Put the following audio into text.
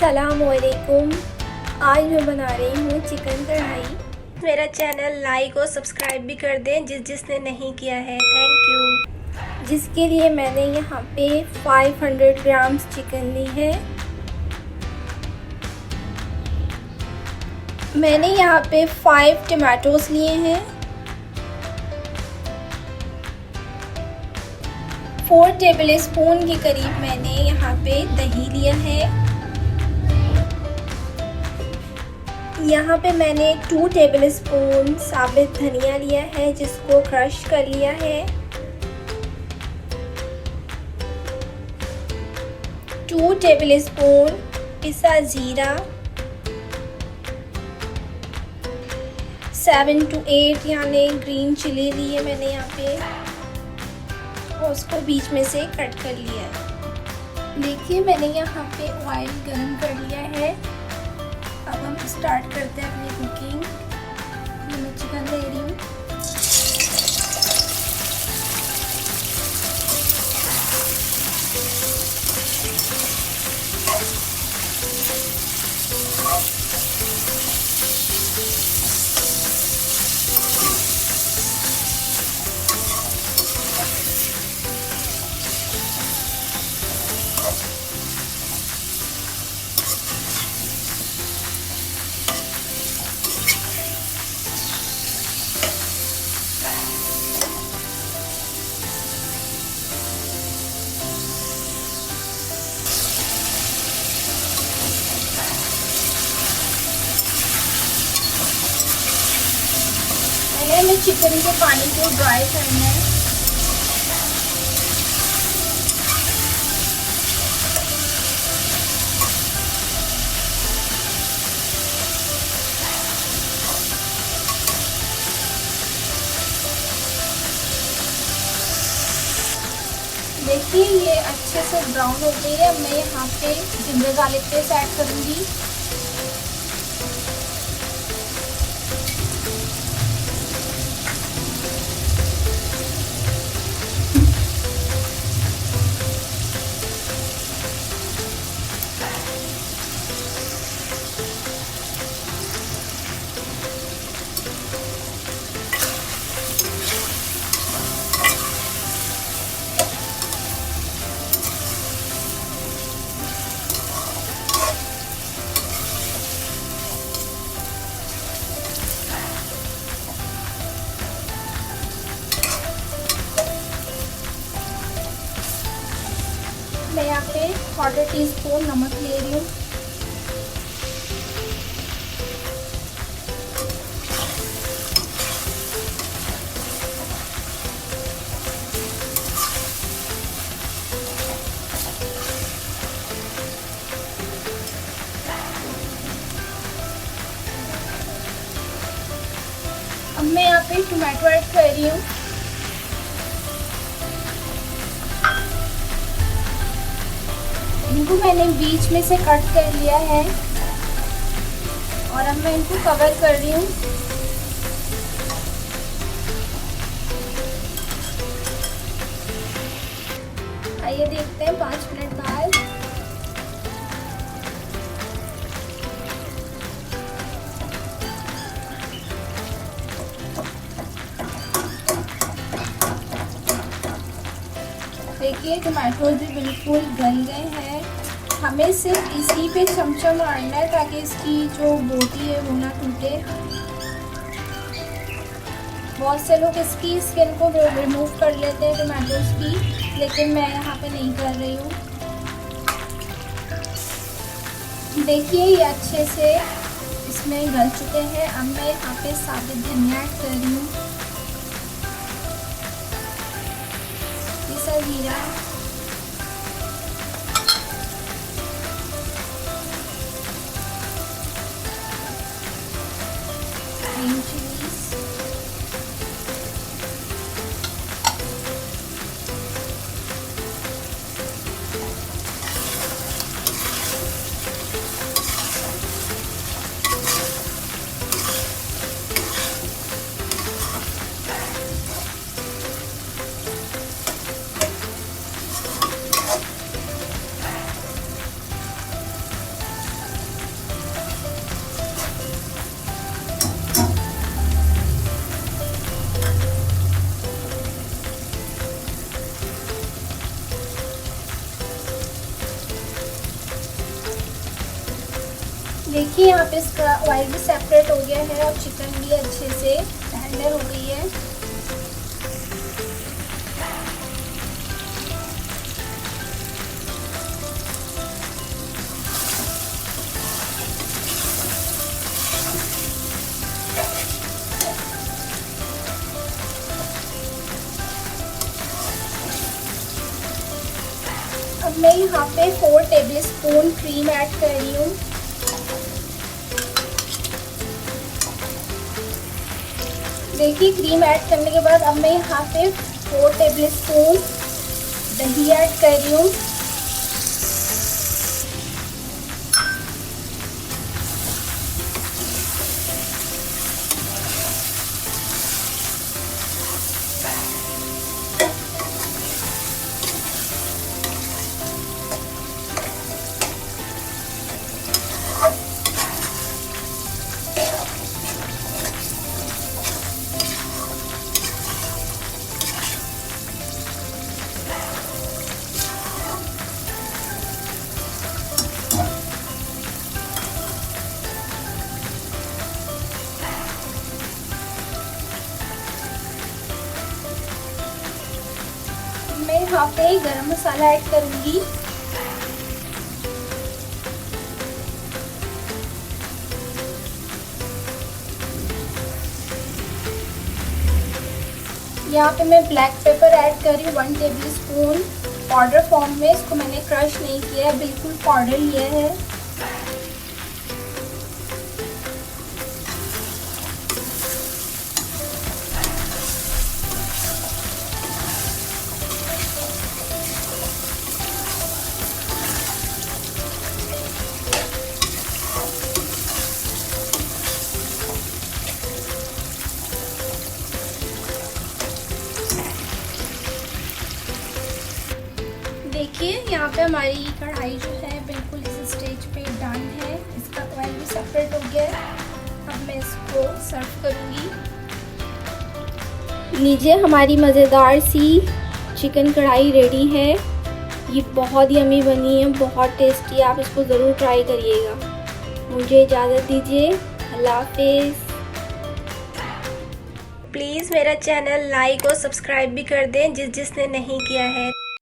अस्सलामुअलैकुम। आज मैं बना रही हूँ चिकन कढ़ाई। मेरा चैनल लाइक और सब्सक्राइब भी कर दें जिसने नहीं किया है, थैंक यू। जिसके लिए मैंने यहाँ पे 500 ग्राम्स चिकन ली है। मैंने यहाँ पे 5 टमाटोस लिए हैं। 4 टेबल स्पून के करीब मैंने यहाँ पे दही लिया है। यहाँ पे मैंने 2 टेबल स्पून साबित धनिया लिया है जिसको क्रश कर लिया है। 2 टेबल स्पून पिसा जीरा, 7 to 8 यानी ग्रीन चिली ली है मैंने यहाँ पे और उसको बीच में से कट कर लिया है। देखिए मैंने यहाँ पे ऑयल गर्म कर लिया है। अब हम स्टार्ट करते हैं अपनी कुकिंग। मैं चिकन ले रही हूँ। हमें चिकन के पानी को ड्राई करना है। देखिए ये अच्छे से ब्राउन हो गई है। मैं यहाँ पे जिंजर गार्लिक पेस्ट ऐड करूँगी। मैं यहाँ पे 1/4 टीस्पून नमक ले रही हूँ। अब मैं यहाँ पे टमाटो ऐड कर रही हूँ। इनको मैंने बीच में से कट कर लिया है और अब मैं इनको कवर कर रही हूँ। आइए देखते हैं 5 मिनट बाद। देखिए टमाटो भी बिल्कुल गल गए हैं। हमें सिर्फ इसी पे चमचा मारना है ताकि इसकी जो बोटी है वो ना टूटे। बहुत से लोग इसकी स्किन को रिमूव कर लेते हैं टमाटोज की, लेकिन मैं यहाँ पे नहीं कर रही हूँ। देखिए ये अच्छे से इसमें गल चुके हैं। अब मैं यहाँ पे साबित धनिया ऐड कर रही हूँ, पिसा जीरा, ग्रीन चिलीज, देखिए यहाँ पे इसका ऑयल भी सेपरेट हो गया है और चिकन भी अच्छे से टेंडर हो गई है। अब मैं यहाँ पे 4 टेबलस्पून क्रीम ऐड कर रही हूँ। देखिए क्रीम ऐड करने के बाद अब मैं यहाँ पे 4 टेबलस्पून दही ऐड कर रही हूँ। मैं यहाँ पे गरम मसाला ऐड करूँगी। यहाँ पे मैं ब्लैक पेपर ऐड कर रही हूँ 1 टेबलस्पून पाउडर फॉर्म में। इसको मैंने क्रश नहीं किया है, बिल्कुल पाउडर लिया है। देखिए यहाँ पे हमारी कढ़ाई जो है बिल्कुल इस स्टेज पे डन है। इसका ऑयल भी सेपरेट हो गया है। अब मैं इसको सर्व करूँगी। लीजिए हमारी मज़ेदार सी चिकन कढ़ाई रेडी है। ये बहुत यम्मी बनी है, बहुत टेस्टी है। आप इसको ज़रूर ट्राई करिएगा। मुझे इजाज़त दीजिए। अल्लाह हाफिज़। प्लीज़ मेरा चैनल लाइक और सब्सक्राइब भी कर दें जिसने नहीं किया है।